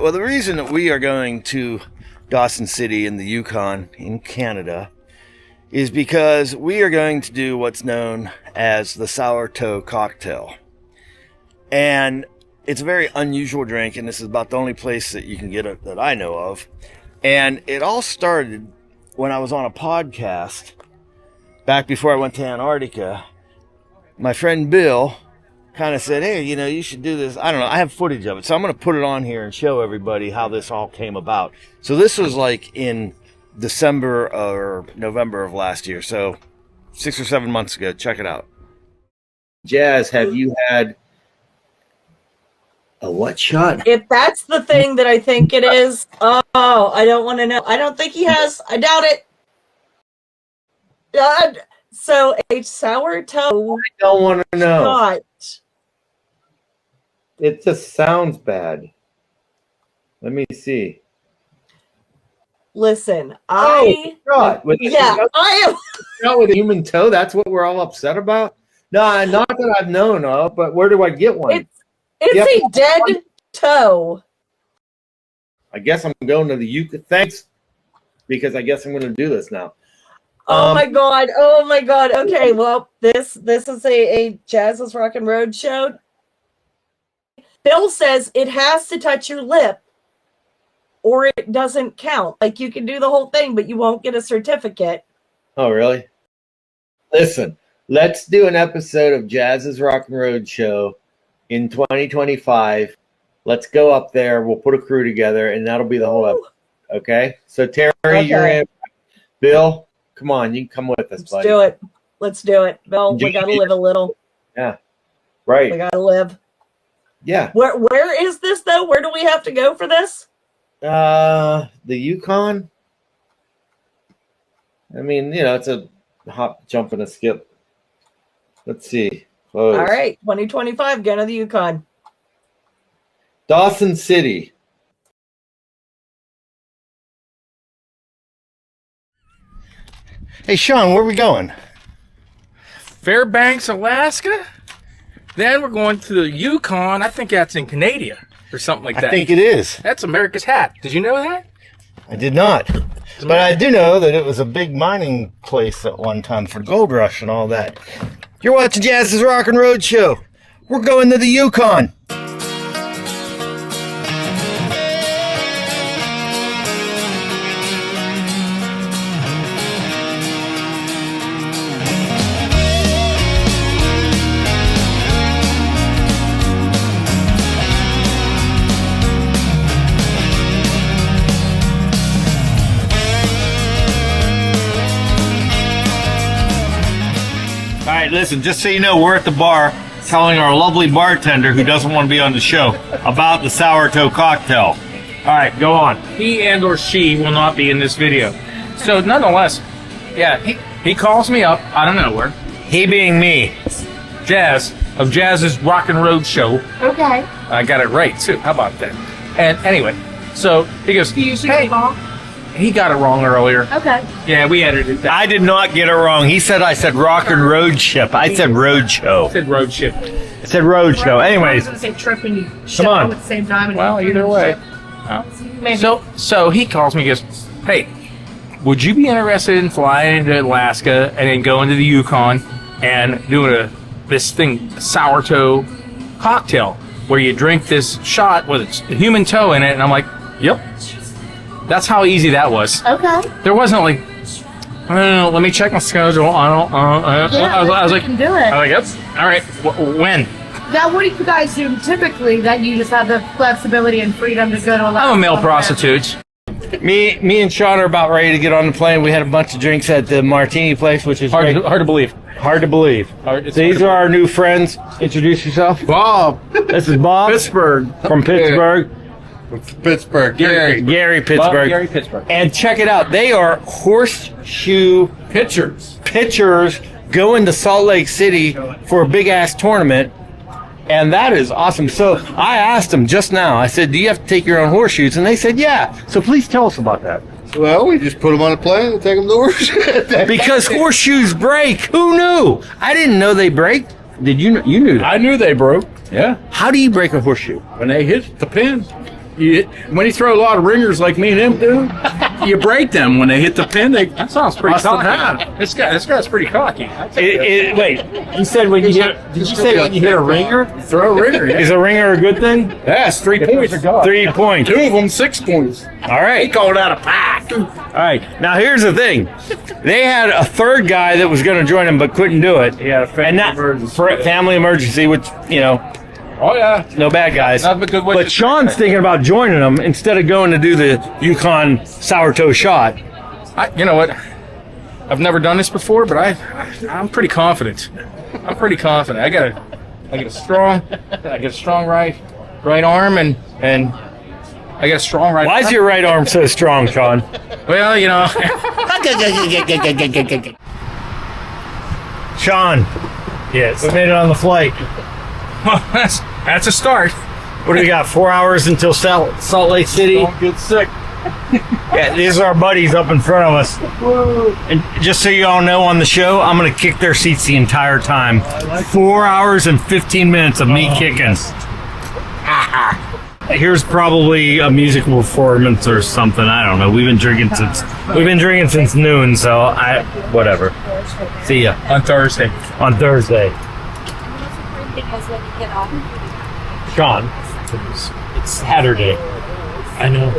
Well, the reason that we are going to Dawson City in the Yukon in Canada is because we are going to do what's known as the Sourtoe Cocktail. And it's a very unusual drink, and this is about the only place that you can get it that I know of. And it all started when I was on a podcast back before I went to Antarctica. My friend Bill kind of said, hey, you should do this. I don't know. I have footage of it, so I'm going to put it on here and show everybody how this all came about. So this was like in December or November of last year, so 6 or 7 months ago. Check it out. Jazz, have you had a what shot? If that's the thing that I think it is, I don't want to know. I don't think he has. I doubt it. So a Sourtoe. I don't want to know. Shot. It just sounds bad. Let me see. Listen, I am not with a human toe. That's what we're all upset about. No, not that I've known of. But where do I get one? It's a dead toe. I guess I'm going to the Yukon. Thanks, because I guess I'm going to do this now. Oh my god! Oh my god! Okay, well, this is a Jazz's Rockin Roadshow. Bill says it has to touch your lip, or it doesn't count. Like, you can do the whole thing, but you won't get a certificate. Oh, really? Listen, let's do an episode of Jazz's Rockin Roadshow in 2025. Let's go up there. We'll put a crew together, and that'll be the whole episode. Okay? So, Terry, you're in. Bill, come on. You can come with us, buddy. Let's do it. Bill, we got to live a little. Yeah. Right. We got to live. Yeah. Where is this, though? Where do we have to go for this? The Yukon. I mean, it's a hop, jump, and a skip. Let's see. Close. All right. 2025, going to the Yukon. Dawson City. Hey, Sean, where are we going? Fairbanks, Alaska. Then we're going to the Yukon. I think that's in Canada or something like that. I think it is. That's America's hat. Did you know that? I did not. But I do know that it was a big mining place at one time for gold rush and all that. You're watching Jazz's Rockin Roadshow. We're going to the Yukon. Listen, just so you know, we're at the bar telling our lovely bartender who doesn't want to be on the show about the Sourtoe Cocktail. All right, go on. He and or she will not be in this video. So nonetheless, yeah, he calls me up out of nowhere. He being me. Jazz of Jazz's Rockin Roadshow. Okay. I got it right, too. How about that? And anyway, so he goes, hey, he got it wrong earlier. Okay. Yeah, we edited that. I did not get it wrong. He said I said Rockin Roadship. I said Roadshow. I said Roadship. I said Roadshow. Anyways. I was going to say trip and Come on. at the same time. Well, either way. So he calls me and goes, hey, would you be interested in flying into Alaska and then going to the Yukon and doing this thing, Sourtoe Cocktail, where you drink this shot with a human toe in it? And I'm like, yep. That's how easy that was. Okay. There wasn't like, I don't know, let me check my schedule. I was like, you can do it. I was like, yep. All right. When? Now, what do you guys do typically that you just have the flexibility and freedom to go to Alaska? I'm a male prostitute. Me and Sean are about ready to get on the plane. We had a bunch of drinks at the martini place, which is hard to believe. Hard to believe. These are our new friends. Introduce yourself. Bob. This is Bob. Pittsburgh. From Pittsburgh. Pittsburgh. Gary Pittsburgh. Bob, Gary Pittsburgh. And check it out. They are horseshoe pitchers going to Salt Lake City for a big-ass tournament. And that is awesome. So I asked them just now, I said, do you have to take your own horseshoes? And they said, yeah. So please tell us about that. Well, we just put them on a plane and take them to work. Because horseshoes break. Who knew? I didn't know they break. Did you know? You knew that. I knew they broke. Yeah. How do you break a horseshoe? When they hit the pin. when you throw a lot of ringers like me and him do, you break them when they hit the pin. That sounds pretty Bust them cocky. out. This guy's pretty cocky. Wait, you said when you hit? Did you say when you hit a ringer? Throw a ringer. Is a ringer a good thing? Yes, 3 points. 3 points. 2 of them 6 points. All right. He called out a pack. All right. Now here's the thing. They had a third guy that was going to join them but couldn't do it. Yeah, Family emergency, which Oh yeah. no bad guys. Nothing but good wishes. But Sean's thinking about joining them instead of going to do the Yukon sourtoe shot. You know what? I've never done this before, but I'm pretty confident. I got a strong right arm and I got a strong right. Why is arm. your right arm so strong, Sean? Well, Sean, yes. we made it on the flight. Well, that's a start. What do we got? 4 hours until Salt Lake City. Don't get sick. Yeah, these are our buddies up in front of us. And just so you all know, on the show, I'm going to kick their seats the entire time. 4 hours and 15 minutes of me kicking. Here's probably a musical performance or something. I don't know. We've been drinking since noon, so whatever. See ya On Thursday. on Thursday. Because when you get off, Sean, it's Saturday. I know.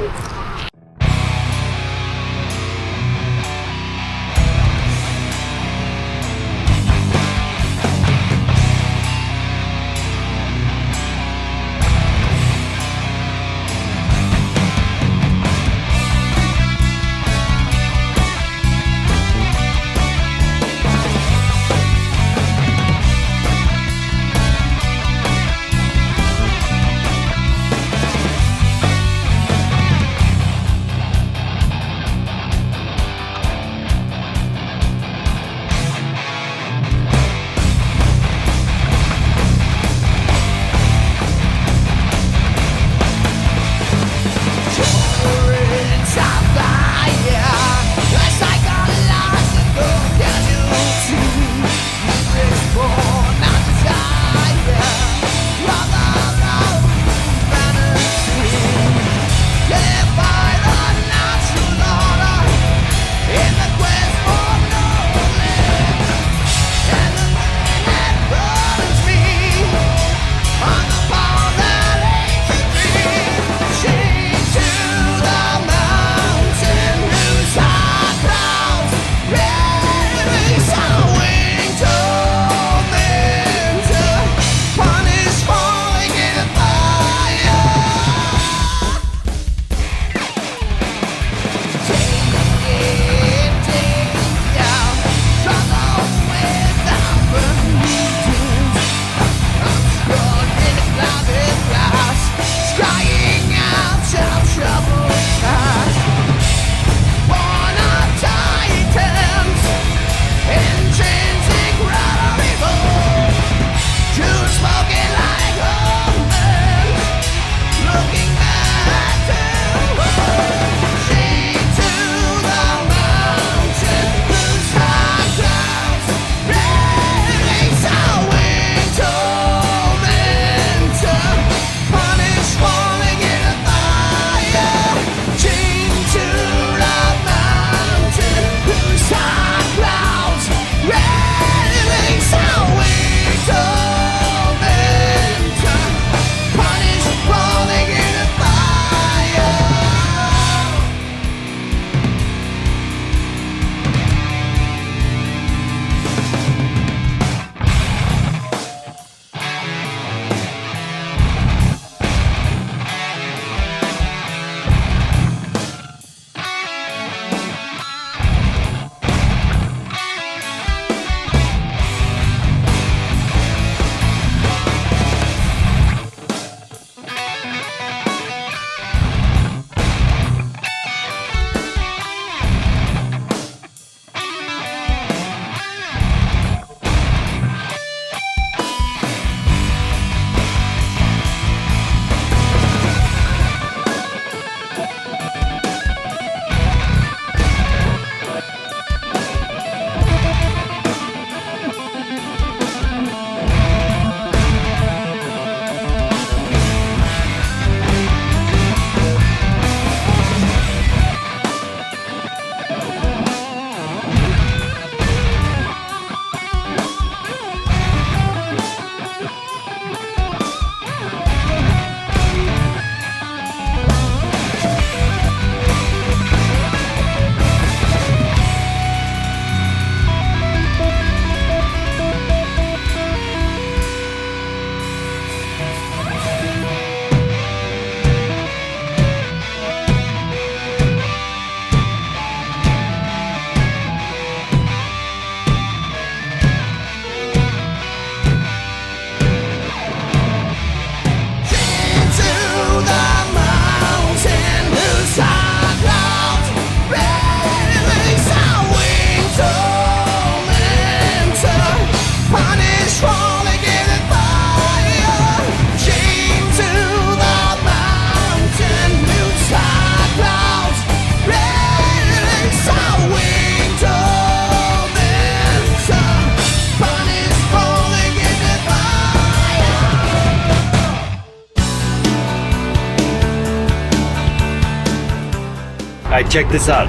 I check this out.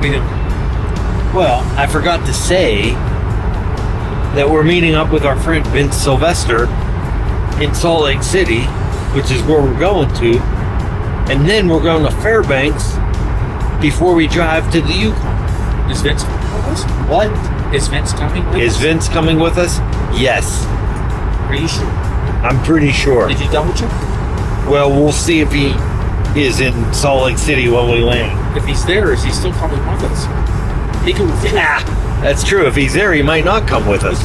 We do. Well, I forgot to say that we're meeting up with our friend Vince Sylvester in Salt Lake City, which is where we're going to. And then we're going to Fairbanks before we drive to the Yukon. Is Vince coming with us? What? Is Vince coming with Is us? Vince coming with us? Yes. Are you sure? I'm pretty sure. Did you double check? Well, we'll see if he is in Salt Lake City when we land. If he's there, is he still coming with us? He can. Yeah, that's true. If he's there, he might not come with us.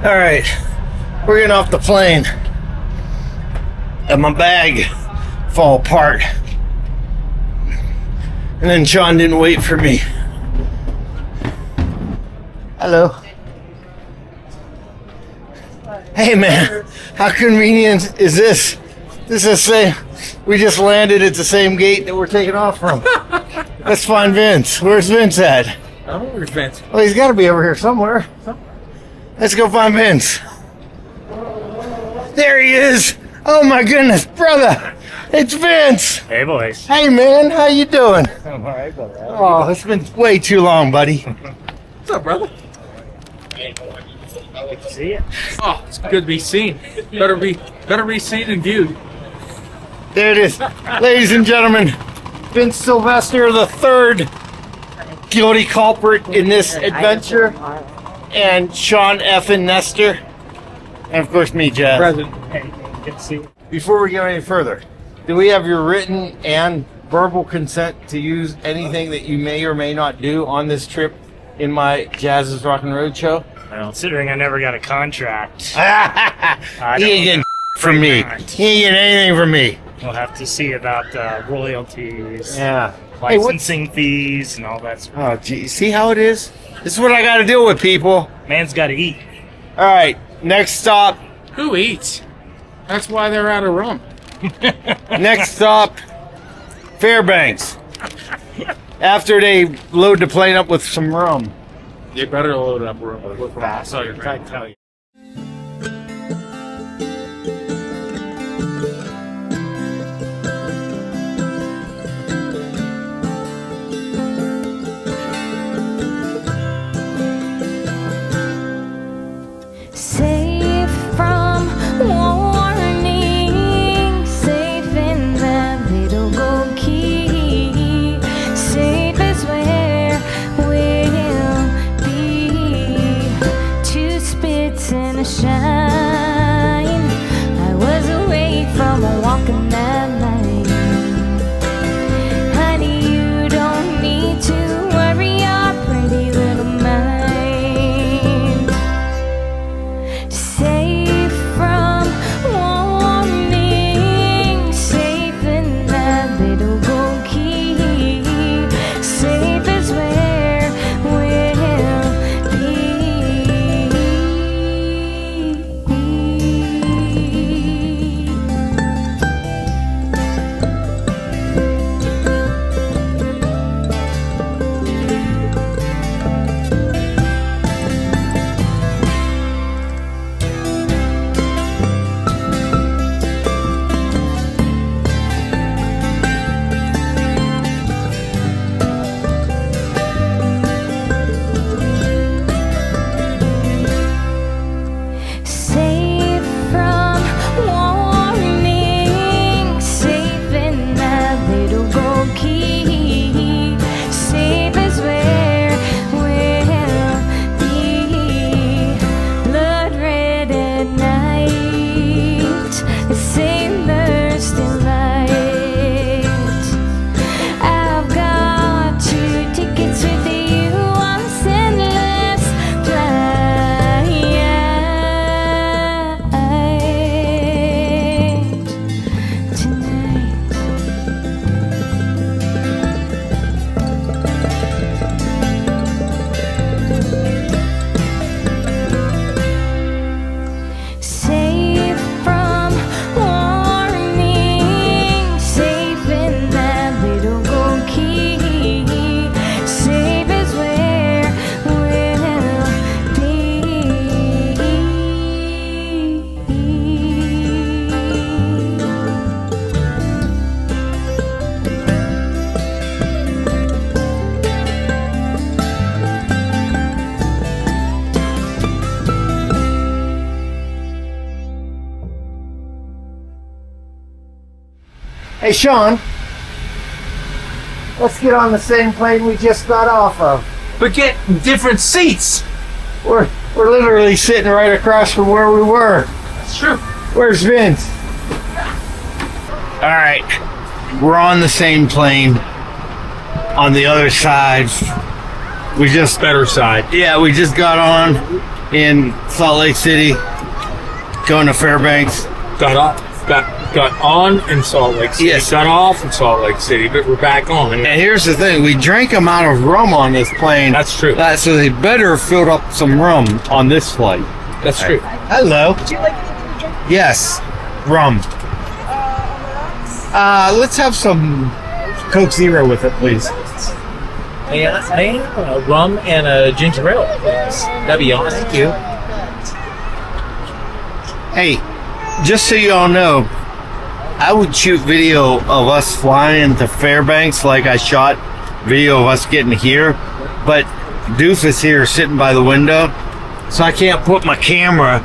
All right, we're getting off the plane, and my bag fall apart. And then Sean didn't wait for me. Hello. Hey man, how convenient is this? This is the same. We just landed at the same gate that we're taking off from. Let's find Vince. Where's Vince at? I don't know where's Vince. Well, he's got to be over here somewhere. Let's go find Vince. There he is. Oh my goodness, brother. It's Vince. Hey, boys. Hey man, how you doing? I'm all right, brother. Oh, it's been way too long, buddy. What's up, brother? Good to see you. Oh, it's good to be seen. Better be seen and viewed. There it is. Ladies and gentlemen, Vince Sylvester, the third guilty culprit in this adventure, and Sean effing Nestor, and of course me, Jazz. Present. Hey, good to see you. Before we go any further, do we have your written and verbal consent to use anything that you may or may not do on this trip in my Jazz's Rockin' Roadshow? Well, considering I never got a contract, He ain't getting from me. not. He ain't getting anything from me. we'll have to see about royalties, Yeah. Hey, what? licensing fees, and all that sort Oh, gee. See how it is? This is what I got to deal with, people. of. Man's got to eat. All right. Next stop. Who eats? That's why they're out of rum. Next stop. Fairbanks. After they load the plane up with some rum. You better load up rum with rum. So you're I tell you. Safe from warning, safe in that little gold key. Safe is where we'll be. Two spits Hey, Sean. Let's get on the same plane we just got off of. But get different seats. We're literally sitting right across from where we were. That's true. Where's Vince? All right, we're on the same plane. On the other side, we just Better side. yeah, we just got on in Salt Lake City, going to Fairbanks. Got on in Salt Lake City. Yes. Got off in Salt Lake City, but we're back on. And here's the thing: we drank them out of rum on this plane. That's true. So they better filled up some rum on this flight. That's true. Hello. Would you like anything to drink? Yes, rum. Let's have some Coke Zero with it, please. A rum and a ginger ale, please. That'd be awesome. Thank you. Hey, just so you all know, I would shoot video of us flying to Fairbanks like I shot video of us getting here, but Doofus here is sitting by the window, so I can't put my camera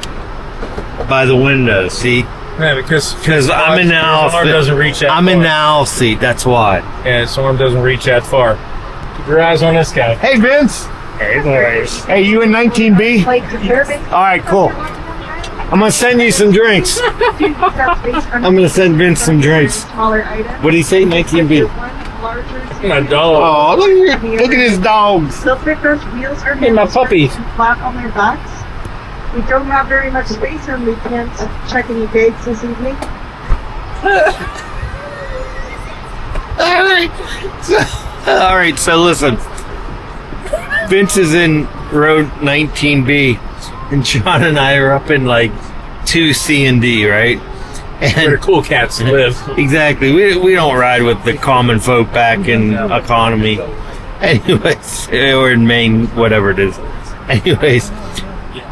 by the window, see? Yeah, because I'm in the aisle. arm doesn't reach that I'm far. in the aisle seat, that's why. Yeah, his arm doesn't reach that far. Keep your eyes on this guy. Hey, Vince. Hey, boys. Hey, you in 19B? All right, cool. I'm going to send you some drinks. I'm going to send Vince some drinks. What do you say, 19B? My dog. Oh, look at his dogs. Hey, my puppy. Flat on their backs. We don't have very much space and we can't check any gates this evening. All right, so listen. Vince is in row 19B, and Sean and I are up in like 2C and D, right? Where the cool cats live. Exactly. We don't ride with the common folk back in economy. Anyways, or in Maine, whatever it is. Anyways,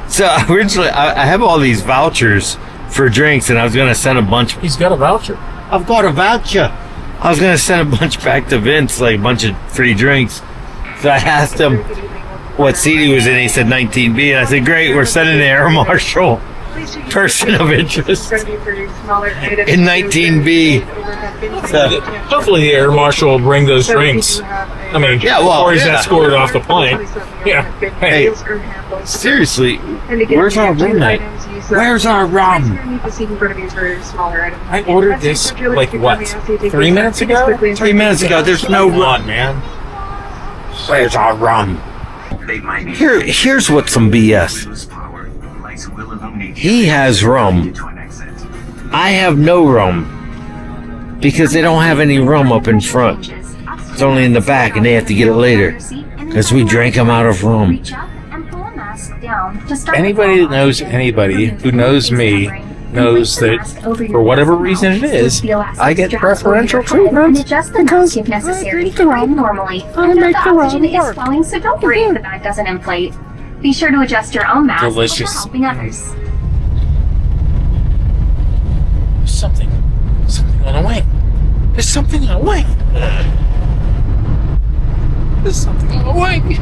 so originally I have all these vouchers for drinks, and I was going to send a bunch. He's got a voucher. I've got a voucher. I was going to send a bunch back to Vince, like a bunch of free drinks. So I asked him what seat he was in. He said 19B, and I said, great, we're sending the air marshal person of interest in 19B. So, hopefully the air marshal will bring those drinks. I mean, Yeah, well, before he's yeah. escorted off the plane. Yeah. hey, seriously, where's our rum night? Where's our rum? I ordered this, like, what, 3 minutes ago? 3 minutes ago, there's no Come rum. on, man. Where's our rum? Here's what's some BS. He has rum. I have no rum. Because they don't have any rum up in front. It's only in the back, and they have to get it later. Because we drank them out of rum. Anybody that knows anybody who knows me knows that for whatever reason it is, I get preferential treatment because if necessary. Breathe normally. And the oxygen is flowing, so don't worry if the bag doesn't inflate. Be sure to adjust your own mask Delicious. before helping others. something on the wing. There's something on the wing. There's something on the wing.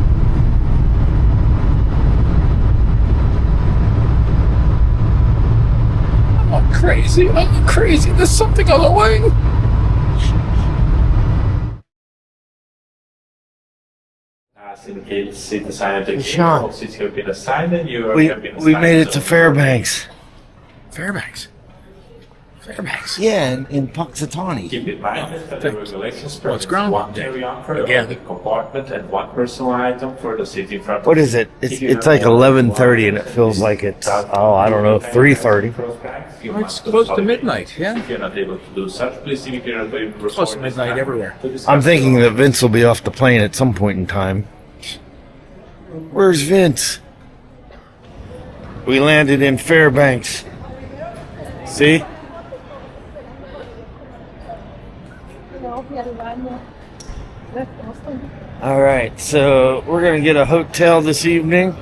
I'm crazy. I'm crazy. There's something on the wing. Sean, we made it to Fairbanks. Fairbanks. Yeah, in Punxsutawney. What's Groundhog Day? Again. What is it? It's like 11:30, and it feels like it's I don't know, 3:30. It's close to midnight. Yeah. Close to midnight everywhere. I'm thinking that Vince will be off the plane at some point in time. Where's Vince? We landed in Fairbanks. See? All right, so we're gonna get a hotel this evening.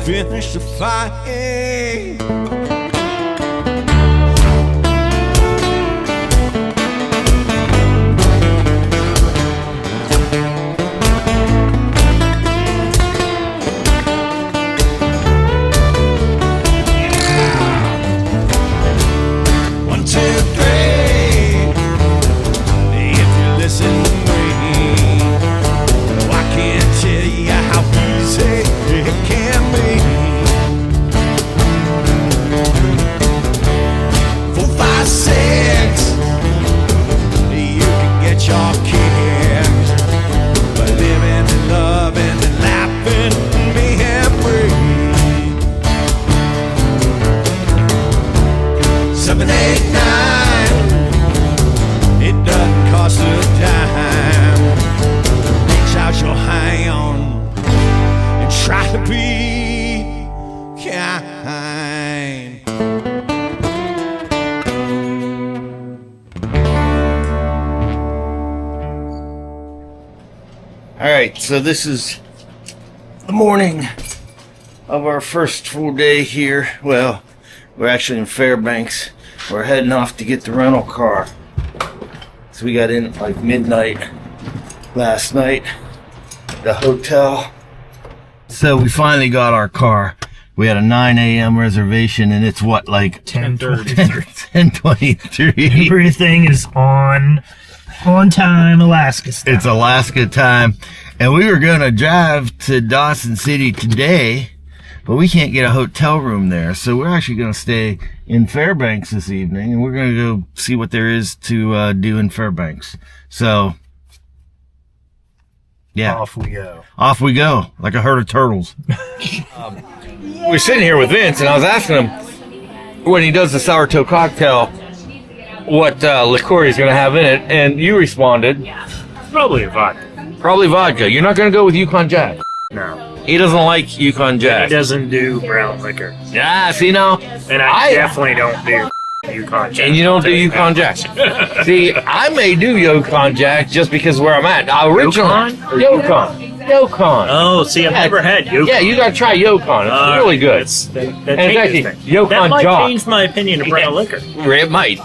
finish the fight. One, two, three. If you listen to me, I can't tell you how easy it can be. 4, 5, 6. You can get your kicks by living and loving and laughing and being free. 7, 8, 9. It doesn't cost a dime. Reach out your hand and try to be kind. All right, so this is the morning of our first full day here. Well, we're actually in Fairbanks. We're heading off to get the rental car. So we got in at like midnight last night at the hotel. So we finally got our car. We had a 9 a.m. reservation, and it's what, like 10:23. Everything is on time, Alaska style. It's Alaska time. And we were going to drive to Dawson City today, but we can't get a hotel room there. So we're actually going to stay in Fairbanks this evening, and we're going to go see what there is to do in Fairbanks. So, yeah. Off we go. Off we go, like a herd of turtles. We're sitting here with Vince, and I was asking him when he does the Sourtoe Cocktail what liqueur he's going to have in it, and you responded, Probably a vodka. probably vodka. You're not going to go with Yukon Jack. No. He doesn't like Yukon He Jack. doesn't do brown liquor. Yeah, see now? And I definitely don't do Yukon Jack. And you don't do Yukon Jack. See, I may do Yukon Jack just because where I'm at. Originally, Yukon. Oh, see, I've never had Yukon. Yeah, you got to try Yukon. It's really good. That And it's actually changes things. Yukon That might Jock. change my opinion of brown liquor. It might.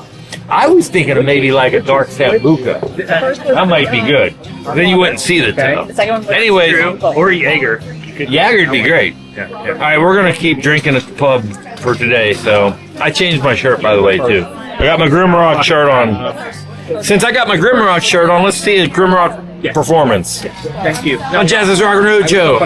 I was thinking of maybe like a dark Sambuca. That might be good. Then you wouldn't see the tail. Anyway, Or Jaeger. Jager'd be great. All right, we're going to keep drinking at the pub for today. So I changed my shirt, by the way, too. I got my GrimRock shirt on. Since I got my GrimRock shirt on, let's see a GrimRock performance. Thank you. On Jazz's Rockin Roadshow.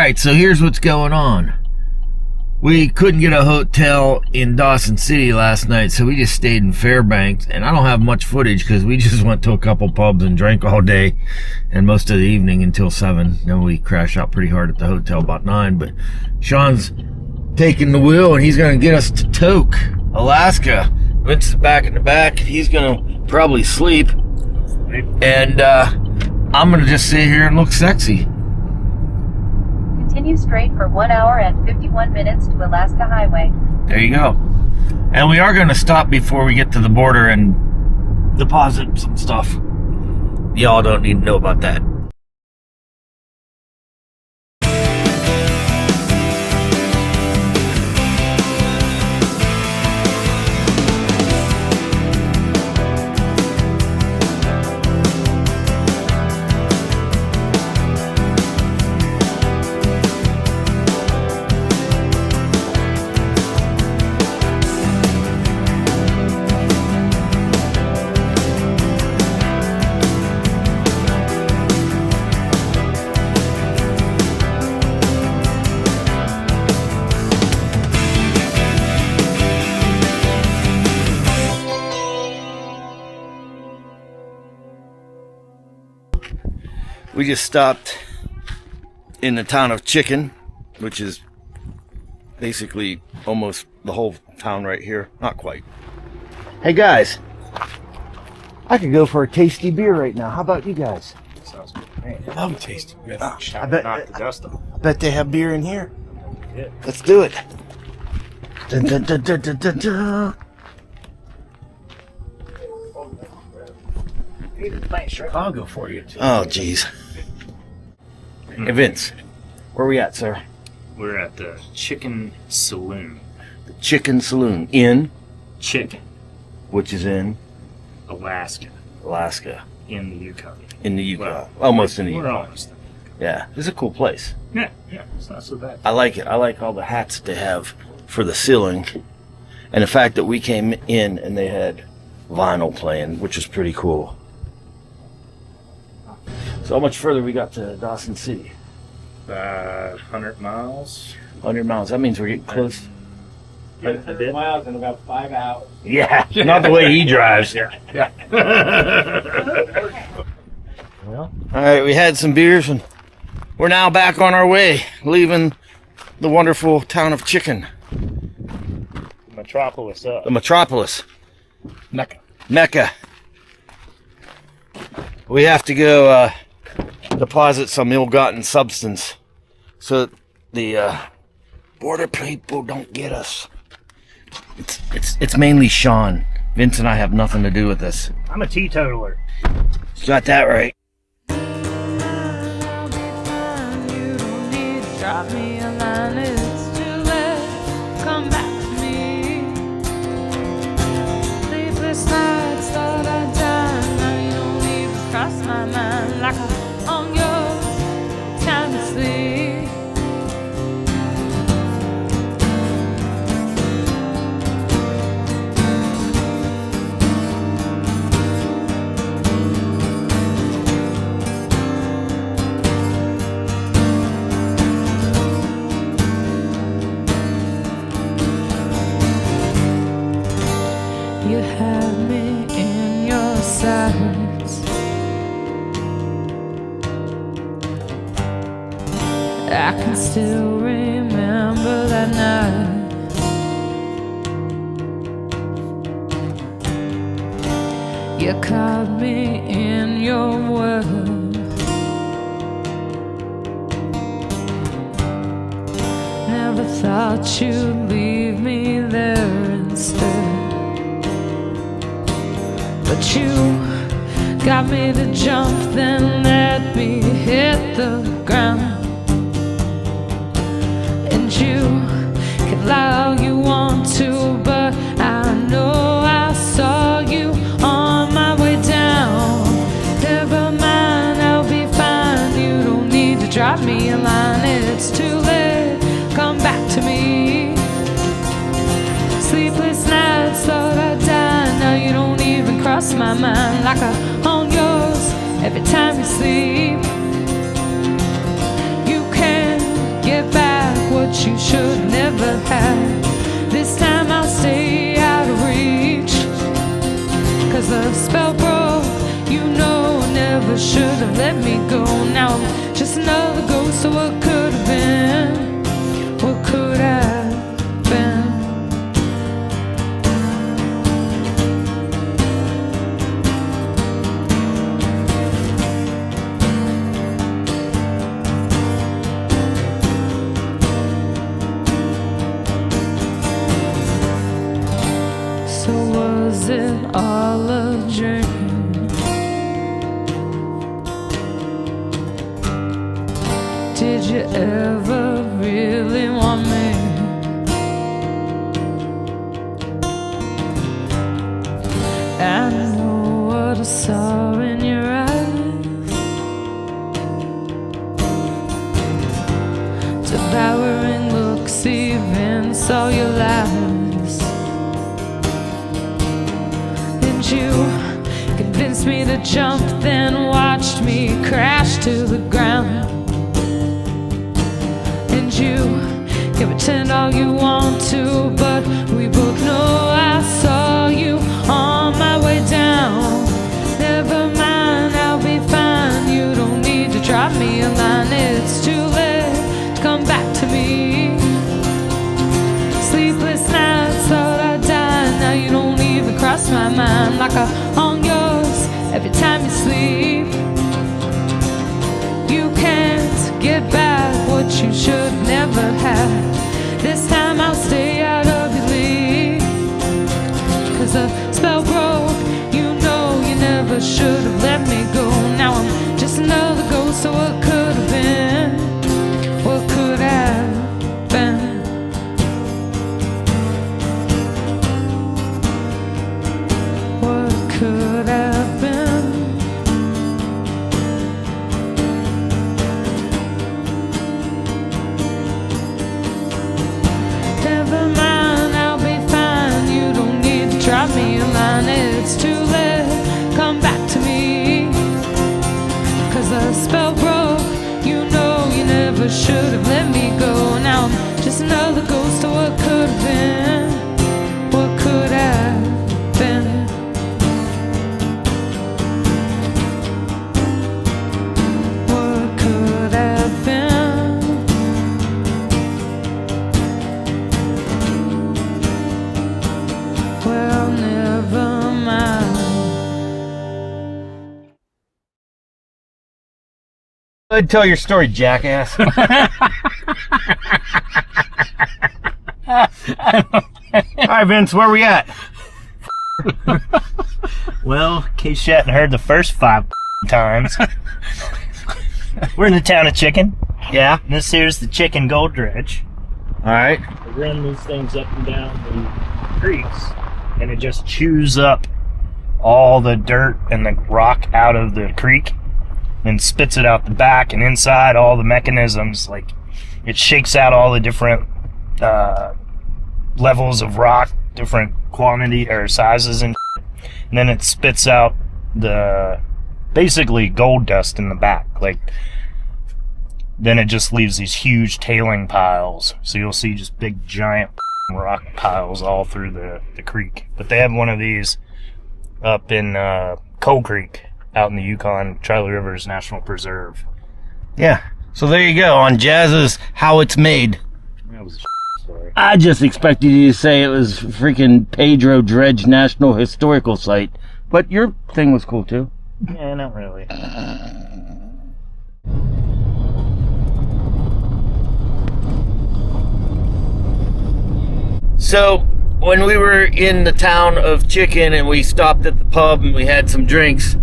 right, so here's what's going on. We couldn't get a hotel in Dawson City last night, so we just stayed in Fairbanks. And I don't have much footage because we just went to a couple pubs and drank all day and most of the evening until 7. Then we crashed out pretty hard at the hotel about 9. But Sean's taking the wheel and he's going to get us to Toke, Alaska. Vince is back in the back. He's going to probably sleep. And I'm going to just sit here and look sexy. Continue straight for 1 hour and 51 minutes to Alaska Highway. There you go. And we are going to stop before we get to the border and deposit some stuff. Y'all don't need to know about that. We just stopped in the town of Chicken, which is basically almost the whole town right here. Not quite. Hey guys, I could go for a tasty beer right now. How about you guys? Sounds good. Man, I love tasty beer. I bet, knock the dust off. I bet they have beer in here. Yeah. Let's do it. Dun, dun, dun, dun, dun, dun, dun. I'll go for you too. Oh, jeez. Hey, Vince, where we at, sir? We're at the Chicken Saloon. The Chicken Saloon in Chicken, which is in Alaska, in in the Yukon. the Yukon, Well, almost in the We're Yukon. almost there. Yeah, it's a cool place. Yeah, it's not so bad. I like it. I like all the hats that they have for the ceiling, and the fact that we came in and they had vinyl playing, which is pretty cool. So how much further we got to Dawson City? 100 miles. 100 miles. That means we're getting close. 100 miles in about 5 hours. Yeah, not the way he drives. Yeah. Well, all right, we had some beers and we're now back on our way, leaving the wonderful town of Chicken. Metropolis up. The metropolis. Mecca. We have to go deposit some ill-gotten substance so that the border people don't get us. It's mainly Sean. Vince and I have nothing to do with this. I'm a teetotaler. You got that right. Drop me a line, it's too late. Come back to me. Sleepless nights, thought I'd die. Now you don't even cross my mind like I'm on yours. Time to sleep. You had me in your sights. I can still remember that night. You caught me in your world. Never thought you'd leave me there instead. But you got me to jump, then let me hit the ground. And you can lie all you want to, but I know I saw you on my way down. Never mind, I'll be fine. You don't need to drop me a line, it's too late. Come back to me. Sleepless nights, thought I'd die. Now you don't even cross my mind like I own yours every time you sleep. you should never have. This time I'll stay out of reach. 'Cause the spell broke, you know, never should have let me go. Now I'm just another ghost of what could have been. What could have been. So was it all a dream? Did you ever really want me? I know what I saw in your eyes. Devouring looks, even saw your lies. And you convinced me to jump, then watched me crash to the ground. And you can pretend all you want to, but we both know I saw you on my way down. Never mind, I'll be fine. You don't need to drop me a line. It's too late to come back to me. Sleepless nights, thought I'd die. Now you don't even cross my mind. Like I haunt yours every time you sleep. You can't get back what you should never have. This time I'll stay out of your league. 'Cause the spell broke, you know, you never should have let me go. Now I'm just another ghost of what could have been. What could have been. What could have been. Never mind, I'll be fine. You don't need to drop me a line. It's too late, come back to me. 'Cause the spell broke, you know, you never should have let me go. Now I'm just another ghost of what could have been. What could have been. What could have been. Well, never mind. Go ahead and tell your story, jackass. All right, Vince, where we at? Well, in case you hadn't heard the first 5 times, we're in the town of Chicken. Yeah. And this here's the Chicken Gold Dredge. All right. We run these things up and down the creeks, and it just chews up all the dirt and the rock out of the creek and spits it out the back and inside all the mechanisms. Like, it shakes out all the different levels of rock, different quantity or sizes, and then it spits out the basically gold dust in the back. Like, then it just leaves these huge tailing piles. So you'll see just big giant rock piles all through the creek. But they have one of these up in Coal Creek out in the Yukon, Charlie Rivers National Preserve. Yeah. So there you go on Jazz's How It's Made. That was a story. I just expected you to say it was freaking Pedro Dredge National Historical Site. But your thing was cool too. Yeah, not really. So when we were in the town of Chicken and we stopped at the pub and we had some drinks,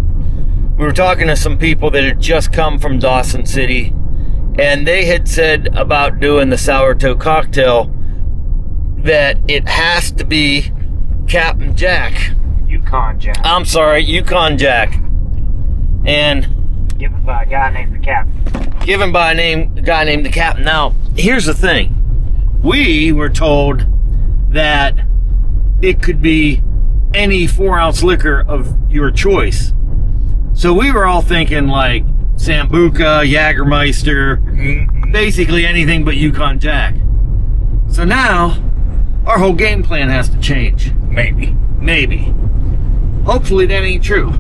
we were talking to some people that had just come from Dawson City, and they had said about doing the Sourtoe Cocktail that it has to be Captain Jack. Yukon Jack. I'm sorry, Yukon Jack. And Given by a guy named the Captain. Given by a guy named the Captain. Now, here's the thing. We were told that it could be any 4-ounce liquor of your choice. So we were all thinking like Sambuca, Jägermeister, basically anything but Yukon Jack. So now, our whole game plan has to change. Maybe. Maybe. Hopefully that ain't true.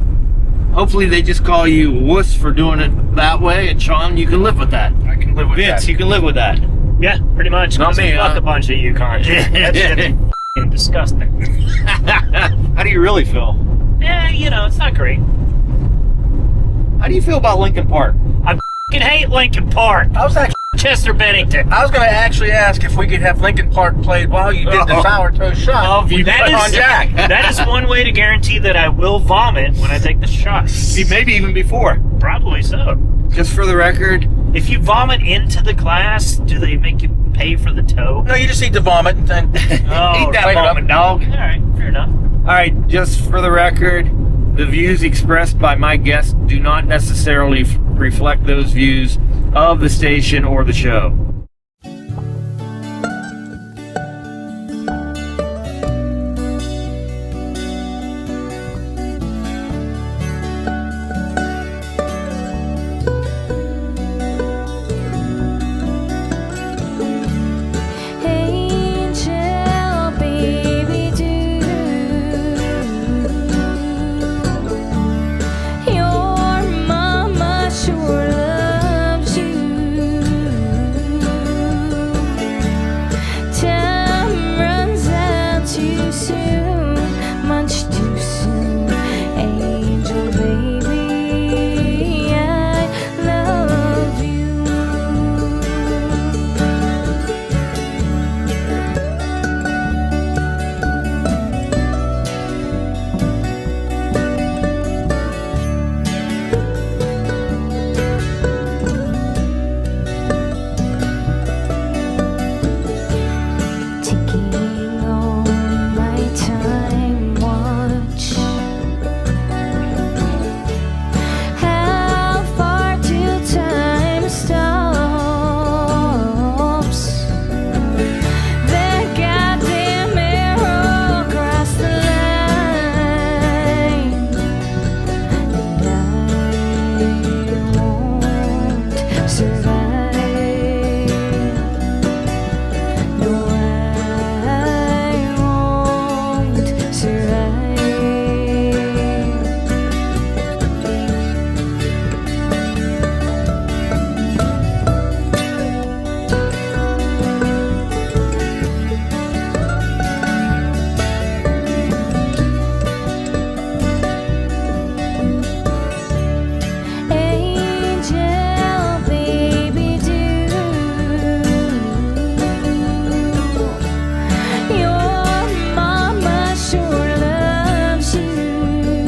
Hopefully they just call you wuss for doing it that way, and Sean, you can live with that. I can live with Vince, that. you can live with that. Yeah, pretty much. Not me, Fuck huh? a bunch of Yukon. That shit is f***ing disgusting. How do you really feel? Yeah, you know, it's not great. How do you feel about Lincoln Park? I f***ing hate Lincoln Park. I was actually, Chester Bennington. I was going to actually ask if we could have Lincoln Park played while you did the sourdough shot. Oh, You that put is- on Jack. That is one way to guarantee that I will vomit when I take the shot. Maybe even before. Probably so. Just for the record, If you vomit into the glass, do they make you pay for the toe? No, you just need to vomit and then Oh, eat that clean it up. vomit, dog. All right, fair enough. All right, just for the record, the views expressed by my guests do not necessarily reflect those views of the station or the show. Angel, baby, do your mama sure loves you. Time runs out too soon, much too soon. Angel, baby, I love you. Ticking on my time watch. How far till time stops? That goddamn arrow crossed the line, and I won't survive. No, I won't survive. Angel, baby, do your mama sure loves you.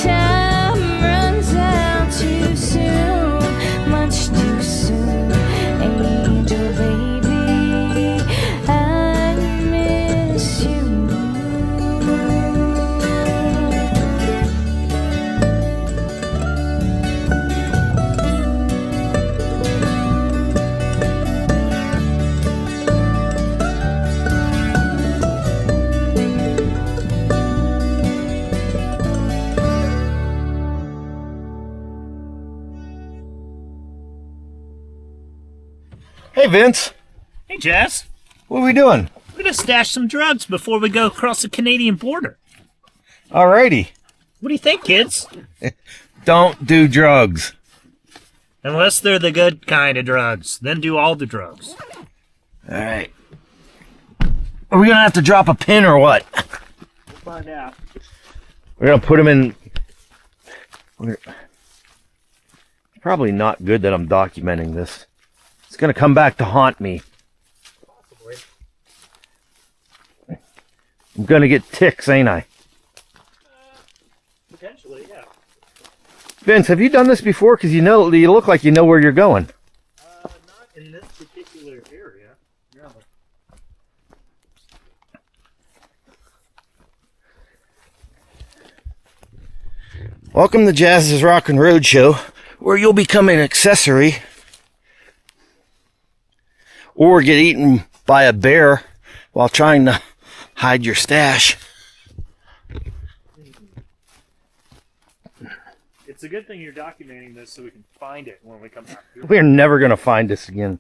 Time runs out too soon, much too soon. Angel, baby, I miss you. Hey, Vince, Hey, Jazz. what are we doing? We're gonna stash some drugs before we go across the Canadian border. Alrighty. What do you think, kids? Don't do drugs. Unless they're the good kind of drugs, then do all the drugs. All right. Are we gonna have to drop a pin or what? We'll find out. We're gonna put them in. It's probably not good that I'm documenting this. It's gonna come back to haunt me. I'm gonna get ticks, ain't I? Potentially, yeah. Vince, have you done this before? Because you look like you know where you're going. Not in this particular area. No. Welcome to Jazz's Rockin' Roadshow, where you'll become an accessory or get eaten by a bear while trying to hide your stash. It's a good thing you're documenting this so we can find it when we come back here. We're never going to find this again.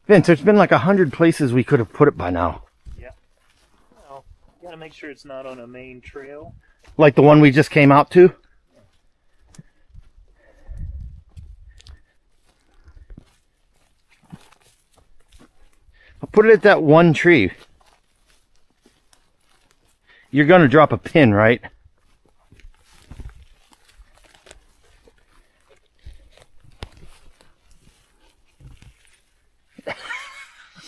Vince, there's been like 100 places we could have put it by now. Yeah. Well, you gotta make sure it's not on a main trail. Like the one we just came out to? I'll put it at that one tree. You're gonna drop a pin, right?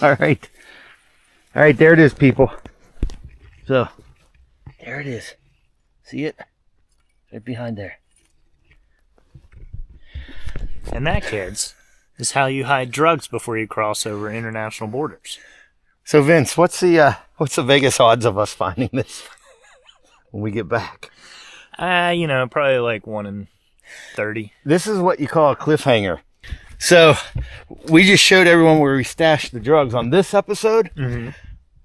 All right. All right, there it is, people. So, there it is. See it? Right behind there. And that, kids, is how you hide drugs before you cross over international borders. So, Vince, what's the Vegas odds of us finding this when we get back? Probably like 1 in 30. This is what you call a cliffhanger. So, we just showed everyone where we stashed the drugs on this episode,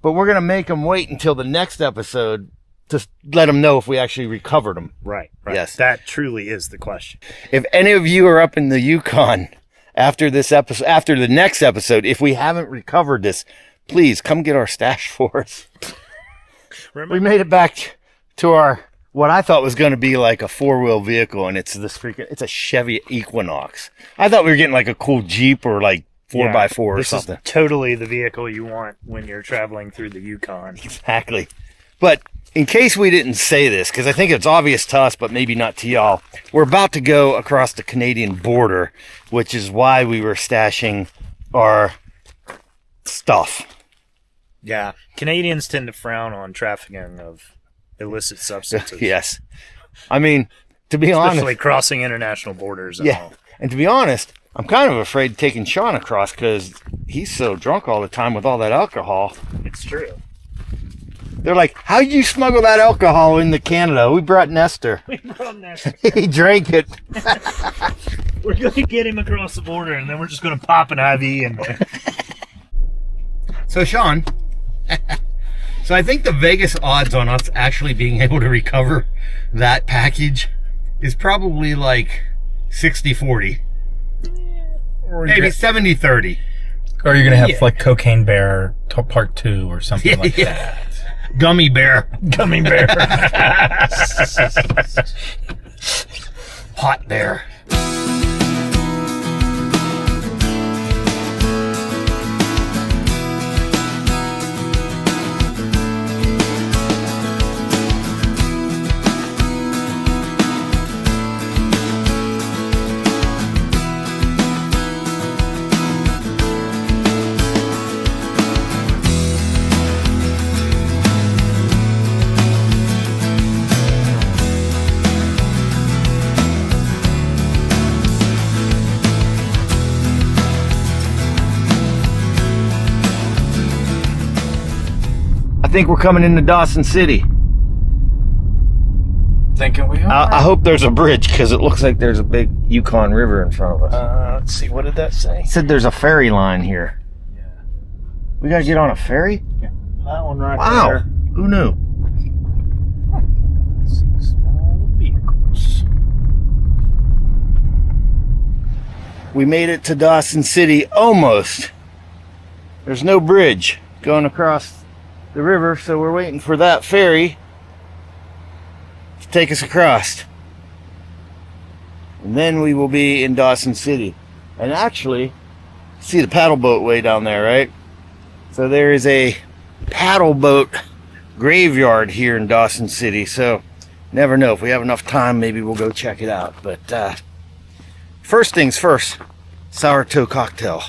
but we're going to make them wait until the next episode to let them know if we actually recovered them. Right. Yes. That truly is the question. If any of you are up in the Yukon after this episode, after the next episode, if we haven't recovered this, please come get our stash for us. We made it back to our, what I thought was going to be like a 4-wheel vehicle, and it's a Chevy Equinox. I thought we were getting like a cool Jeep or like 4x4 or something. This is totally the vehicle you want when you're traveling through the Yukon. Exactly. But in case we didn't say this, because I think it's obvious to us, but maybe not to y'all, we're about to go across the Canadian border, which is why we were stashing our stuff. Yeah. Canadians tend to frown on trafficking of illicit substances. Yes. I mean, to be honest. Especially crossing international borders. And all. And to be honest, I'm kind of afraid taking Sean across because he's so drunk all the time with all that alcohol. It's true. They're like, how'd you smuggle that alcohol into Canada? We brought Nestor. He drank it. We're going to get him across the border, and then we're just going to pop an IV in there. So, Sean, so I think the Vegas odds on us actually being able to recover that package is probably like 60-40. Maybe 70-30. Or you're going to have like Cocaine Bear Part 2 or something like that. Gummy Bear. Gummy Bear. Hot Bear. I think we're coming into Dawson City. Thinking we are. I hope there's a bridge because it looks like there's a big Yukon River in front of us. Let's see, what did that say? It said there's a ferry line here. Yeah. We gotta get on a ferry? Yeah. That one right Wow. there. Who knew? Let's see, small vehicles. We made it to Dawson City almost. There's no bridge going across the river, so we're waiting for that ferry to take us across. And then we will be in Dawson City. And actually, see the paddle boat way down there, right? So there is a paddle boat graveyard here in Dawson City. So never know, if we have enough time, maybe we'll go check it out. But first things first, Sourtoe Cocktail.